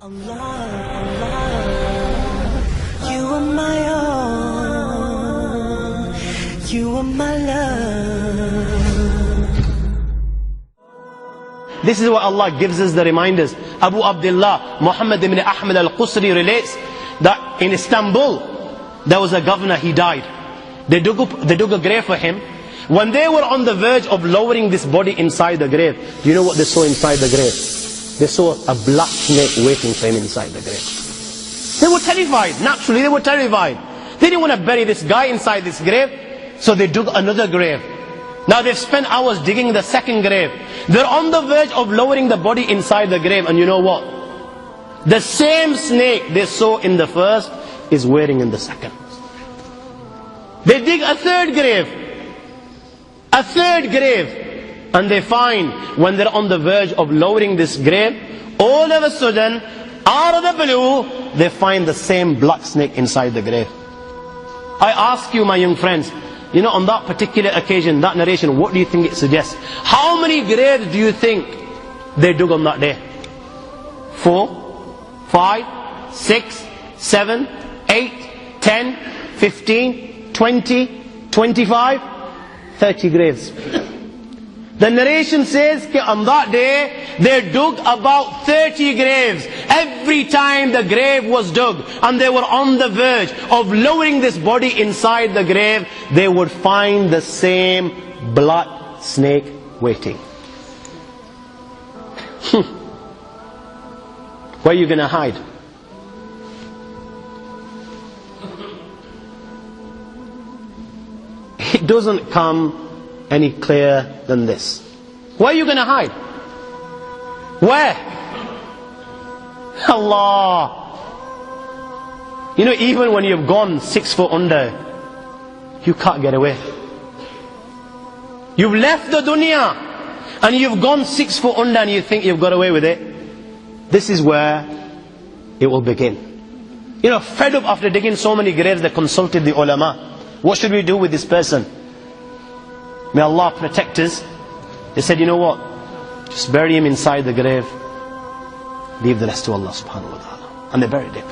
Allah, Allah, you are my own, you are my love. This is what Allah gives us the reminders. Abu Abdullah Muhammad ibn Ahmad al-Qusri relates that in Istanbul there was a governor, he died. They dug a grave for him. When they were on the verge of lowering this body inside the grave, do you know what they saw inside the grave? They saw a black snake waiting for him inside the grave. They were terrified. Naturally, they were terrified. They didn't want to bury this guy inside this grave, so they dug another grave. Now they've spent hours digging the second grave. They're on the verge of lowering the body inside the grave, and you know what? The same snake they saw in the first is waiting in the second. They dig a third grave. A third grave. And they find, when they're on the verge of lowering this grave, all of a sudden, out of the blue, they find the same black snake inside the grave. I ask you, my young friends, you know, on that particular occasion, that narration, what do you think it suggests? How many graves do you think they dug on that day? 4, 5, 6, 7, 8, 10, 15, 20, 25, 30 graves. The narration says that on that day, they dug about 30 graves. Every time the grave was dug, and they were on the verge of lowering this body inside the grave, they would find the same black snake waiting. Where are you going to hide? It doesn't come any clearer than this. Where are you going to hide? Where? Allah. You know, even when you've gone 6 foot under, you can't get away. You've left the dunya and you've gone 6 foot under and you think you've got away with it. This is where it will begin. You know, fed up after digging so many graves, they consulted the ulama. What should we do with this person? May Allah protect us. They said, you know what? Just bury him inside the grave. Leave the rest to Allah subhanahu wa ta'ala. And they buried him.